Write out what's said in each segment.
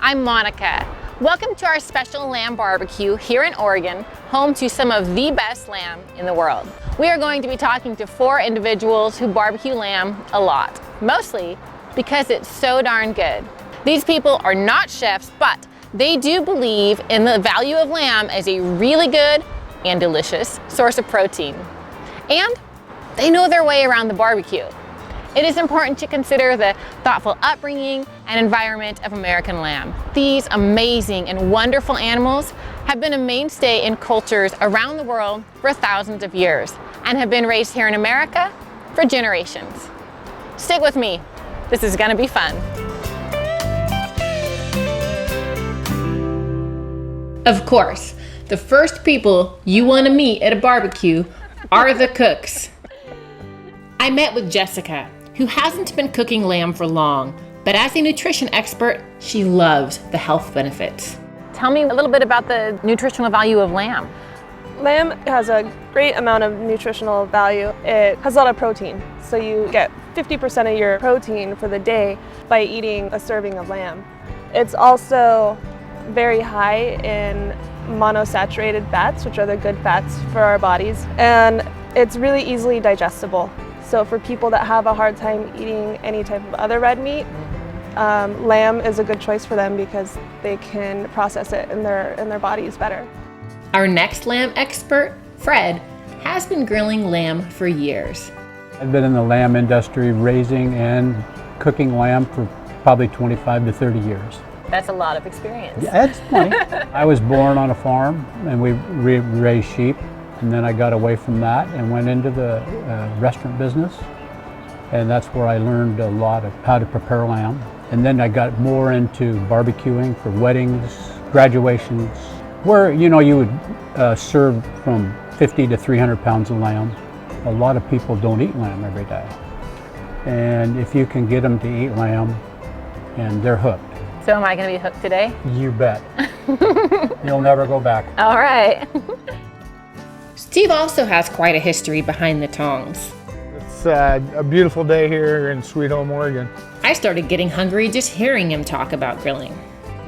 I'm Monica. Welcome to our special lamb barbecue here in Oregon, home to some of the best lamb in the world. We are going to be talking to 4 individuals who barbecue lamb a lot, mostly because it's so darn good. These people are not chefs, but they do believe in the value of lamb as a really good and delicious source of protein. And they know their way around the barbecue. It is important to consider the thoughtful upbringing and environment of American lamb. These amazing and wonderful animals have been a mainstay in cultures around the world for thousands of years and have been raised here in America for generations. Stick with me. This is gonna be fun. Of course, the first people you want to meet at a barbecue are the cooks. I met with Jessica, who hasn't been cooking lamb for long, but as a nutrition expert, she loves the health benefits. Tell me a little bit about the nutritional value of lamb. Lamb has a great amount of nutritional value. It has a lot of protein, so you get 50% of your protein for the day by eating a serving of lamb. It's also very high in monosaturated fats, which are the good fats for our bodies, and it's really easily digestible. So for people that have a hard time eating any type of other red meat, lamb is a good choice for them because they can process it in their bodies better. Our next lamb expert, Fred, has been grilling lamb for years. I've been in the lamb industry raising and cooking lamb for probably 25 to 30 years. That's a lot of experience. Yeah, that's plenty. I was born on a farm and we raised sheep. And then I got away from that and went into the restaurant business. And that's where I learned a lot of how to prepare lamb. And then I got more into barbecuing for weddings, graduations, where you would serve from 50 to 300 pounds of lamb. A lot of people don't eat lamb every day. And if you can get them to eat lamb, and they're hooked. So am I going to be hooked today? You bet. You'll never go back. All right. Steve also has quite a history behind the tongs. It's a beautiful day here in Sweet Home, Oregon. I started getting hungry just hearing him talk about grilling.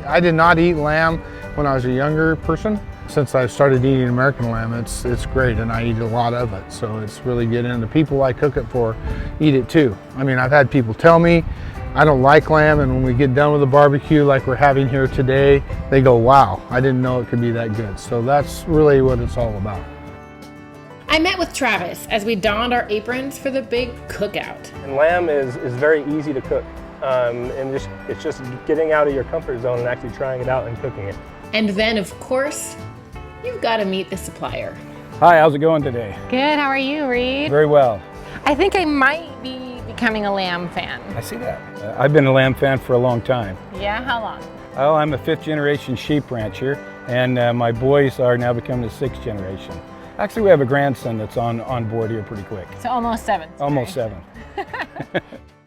I did not eat lamb when I was a younger person. Since I started eating American lamb, it's great, and I eat a lot of it, so it's really good. And the people I cook it for eat it too. I mean, I've had people tell me I don't like lamb, and when we get done with the barbecue like we're having here today, they go, wow, I didn't know it could be that good. So that's really what it's all about. I met with Travis as we donned our aprons for the big cookout. And lamb is very easy to cook, and it's just getting out of your comfort zone and actually trying it out and cooking it. And then, of course, you've got to meet the supplier. Hi, how's it going today? Good, how are you, Reed? Very well. I think I might be becoming a lamb fan. I see that. I've been a lamb fan for a long time. Yeah, how long? Oh, I'm a 5th generation sheep rancher, and my boys are now becoming the 6th generation. Actually, we have a grandson that's on board here pretty quick. So almost 7. Sorry. Almost 7.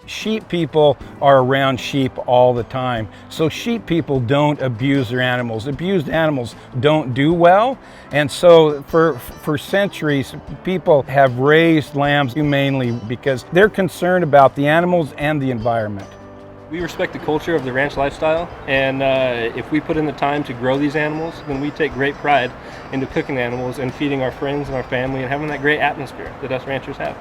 Sheep people are around sheep all the time. So sheep people don't abuse their animals. Abused animals don't do well. And so for centuries, people have raised lambs humanely because they're concerned about the animals and the environment. We respect the culture of the ranch lifestyle, and if we put in the time to grow these animals, then we take great pride into cooking animals and feeding our friends and our family and having that great atmosphere that us ranchers have.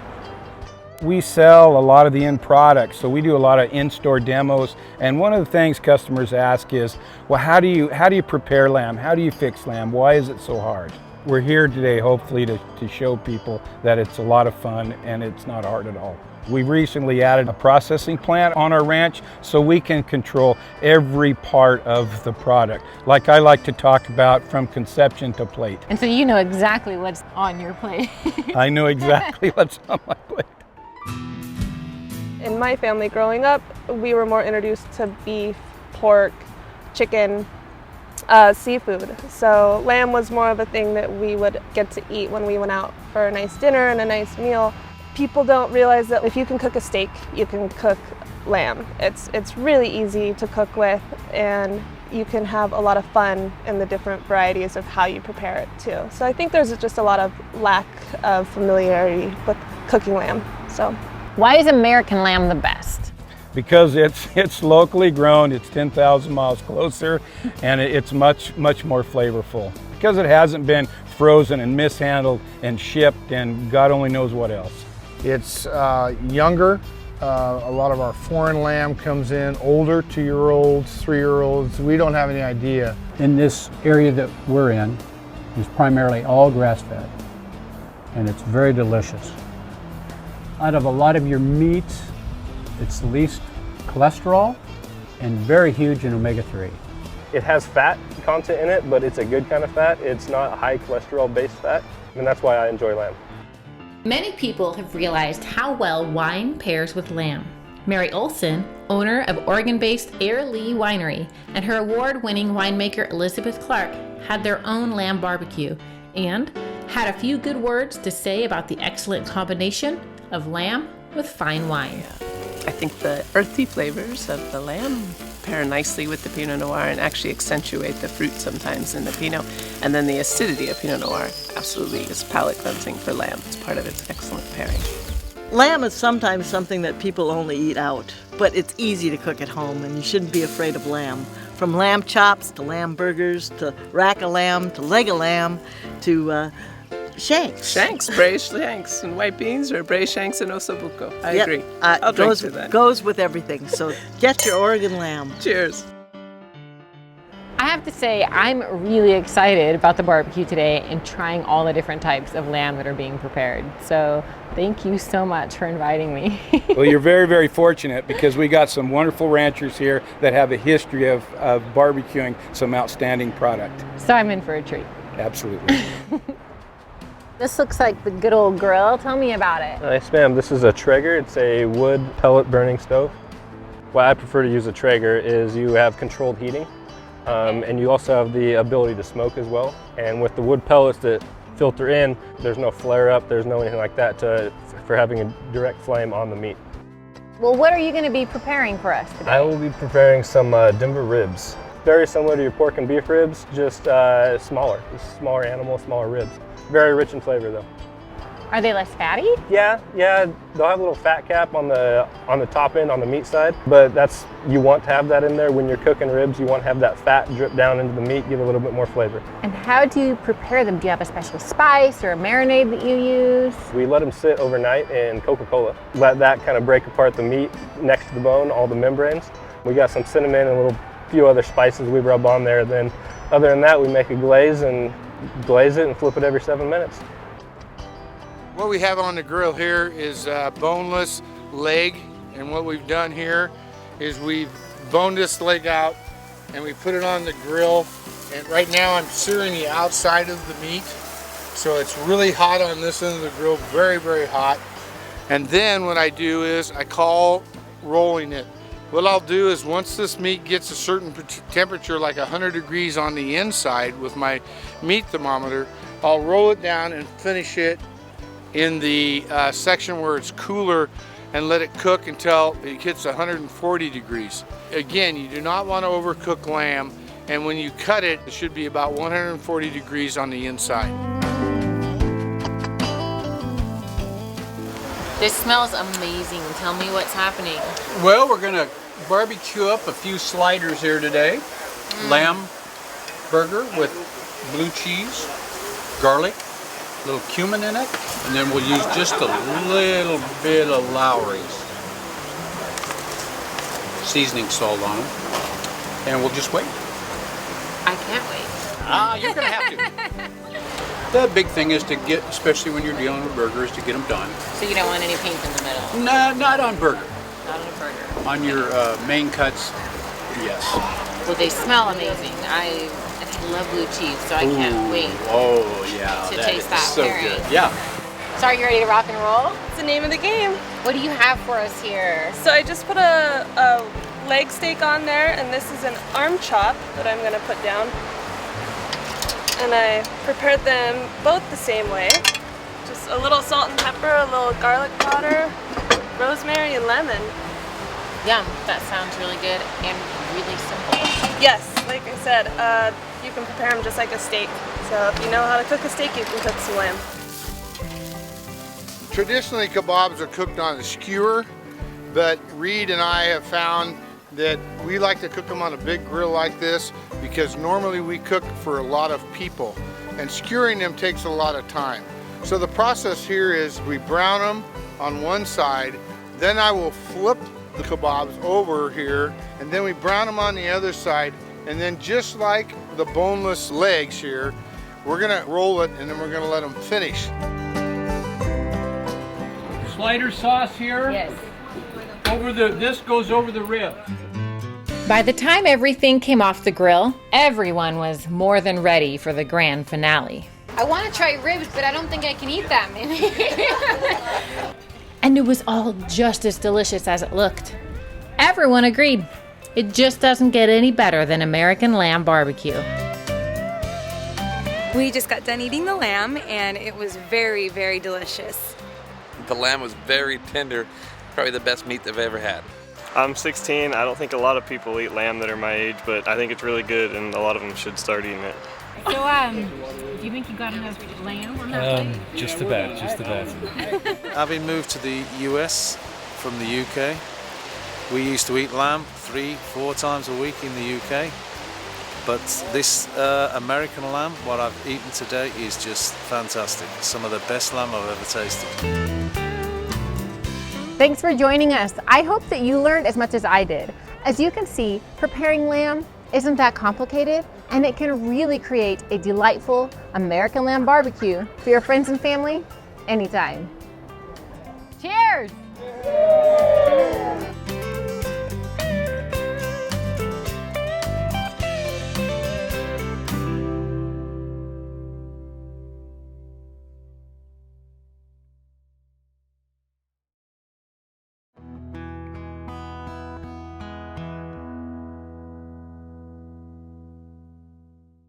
We sell a lot of the end products, so we do a lot of in-store demos. And one of the things customers ask is, well, how do you prepare lamb? How do you fix lamb? Why is it so hard? We're here today, hopefully, to show people that it's a lot of fun and it's not hard at all. We recently added a processing plant on our ranch so we can control every part of the product. Like I like to talk about from conception to plate. And so you know exactly what's on your plate. I know exactly what's on my plate. In my family growing up, we were more introduced to beef, pork, chicken, seafood. So lamb was more of a thing that we would get to eat when we went out for a nice dinner and a nice meal. People don't realize that if you can cook a steak, you can cook lamb. It's really easy to cook with, and you can have a lot of fun in the different varieties of how you prepare it too. So I think there's just a lot of lack of familiarity with cooking lamb. So why is American lamb the best? because it's locally grown, it's 10,000 miles closer, and it's much more flavorful because it hasn't been frozen and mishandled and shipped and God only knows what else. It's younger. A lot of our foreign lamb comes in older, 2-year-olds, 3-year-olds. We don't have any idea. In this area that we're in is primarily all grass-fed, and it's very delicious. Out of a lot of your meats, it's the least cholesterol and very huge in omega-3. It has fat content in it, but it's a good kind of fat. It's not high cholesterol based fat, and that's why I enjoy lamb. Many people have realized how well wine pairs with lamb. Mary Olson, owner of Oregon-based Air Lee Winery, and her award-winning winemaker Elizabeth Clark had their own lamb barbecue and had a few good words to say about the excellent combination of lamb with fine wine. I think the earthy flavors of the lamb pair nicely with the Pinot Noir and actually accentuate the fruit sometimes in the Pinot. And then the acidity of Pinot Noir absolutely is palate cleansing for lamb. It's part of its excellent pairing. Lamb is sometimes something that people only eat out, but it's easy to cook at home and you shouldn't be afraid of lamb. From lamb chops to lamb burgers to rack of lamb to leg of lamb to shanks. Shanks, braised shanks and white beans, or braised shanks and osobuco. I agree. I'll drink to that. Goes with everything. So get your Oregon lamb. Cheers. I have to say, I'm really excited about the barbecue today and trying all the different types of lamb that are being prepared. So thank you so much for inviting me. Well, you're very fortunate because we got some wonderful ranchers here that have a history of barbecuing some outstanding product. So I'm in for a treat. Absolutely. This looks like the good old grill. Tell me about it. Nice, ma'am. This is a Traeger. It's a wood pellet burning stove. Why I prefer to use a Traeger is you have controlled heating, and you also have the ability to smoke as well. And with the wood pellets that filter in, there's no flare up, there's no anything like that for having a direct flame on the meat. Well, what are you going to be preparing for us today? I will be preparing some Denver ribs. Very similar to your pork and beef ribs, just smaller. Smaller animal, smaller ribs. Very rich in flavor though. Are they less fatty? Yeah, they'll have a little fat cap on the top end on the meat side, but you want to have that in there when you're cooking ribs. You want to have that fat drip down into the meat, give a little bit more flavor. And how do you prepare them? Do you have a special spice or a marinade that you use? We let them sit overnight in Coca-Cola. Let that kind of break apart the meat next to the bone, all the membranes. We got some cinnamon and a few other spices we rub on there. Then other than that, we make a glaze and glaze it and flip it every 7 minutes. What we have on the grill here is boneless leg, and what we've done here is we've boned this leg out and we put it on the grill, and right now I'm searing the outside of the meat, so it's really hot on this end of the grill, very hot. And then what I do is I call rolling it. What I'll do is once this meat gets a certain temperature, like 100 degrees on the inside with my meat thermometer, I'll roll it down and finish it in the section where it's cooler and let it cook until it hits 140 degrees. Again, you do not want to overcook lamb, and when you cut it, it should be about 140 degrees on the inside. This smells amazing. Tell me what's happening. Well, we're gonna barbecue up a few sliders here today. Lamb burger with blue cheese, garlic, a little cumin in it, and then we'll use just a little bit of Lowry's seasoning salt on them, and we'll just wait. I can't wait. You're gonna have to. The big thing is to get, especially when you're dealing with burgers, to get them done. So you don't want any paint in the middle? No, not on burger. Not on a burger. On your main cuts, yes. Well, they smell amazing. I love blue cheese, so I can't wait yeah, to taste that. So pairing. good. Yeah. So are you ready to rock and roll? It's the name of the game. What do you have for us here? So I just put a leg steak on there, and this is an arm chop that I'm gonna put down. And I prepared them both the same way. Just a little salt and pepper, a little garlic powder, rosemary and lemon. Yum, that sounds really good and really simple. Yes, like I said, you can prepare them just like a steak. So if you know how to cook a steak, you can cook some lamb. Traditionally, kabobs are cooked on a skewer, but Reed and I have found that we like to cook them on a big grill like this because normally we cook for a lot of people and skewering them takes a lot of time. So the process here is we brown them on one side, then I will flip the kebabs over here, and then we brown them on the other side, and then just like the boneless legs here, we're gonna roll it and then we're gonna let them finish. Slider sauce here. Yes. This goes over the ribs. By the time everything came off the grill, everyone was more than ready for the grand finale. I want to try ribs, but I don't think I can eat that many. And it was all just as delicious as it looked. Everyone agreed. It just doesn't get any better than American lamb barbecue. We just got done eating the lamb, and it was very, very delicious. The lamb was very tender, probably the best meat they've ever had. I'm 16. I don't think a lot of people eat lamb that are my age, but I think it's really good, and a lot of them should start eating it. So, do you think you got enough lamb on that plate? Just about. Having moved to the US from the UK, we used to eat lamb 3-4 times a week in the UK. But this American lamb, what I've eaten today, is just fantastic. Some of the best lamb I've ever tasted. Thanks for joining us. I hope that you learned as much as I did. As you can see, preparing lamb isn't that complicated, and it can really create a delightful American lamb barbecue for your friends and family anytime. Cheers!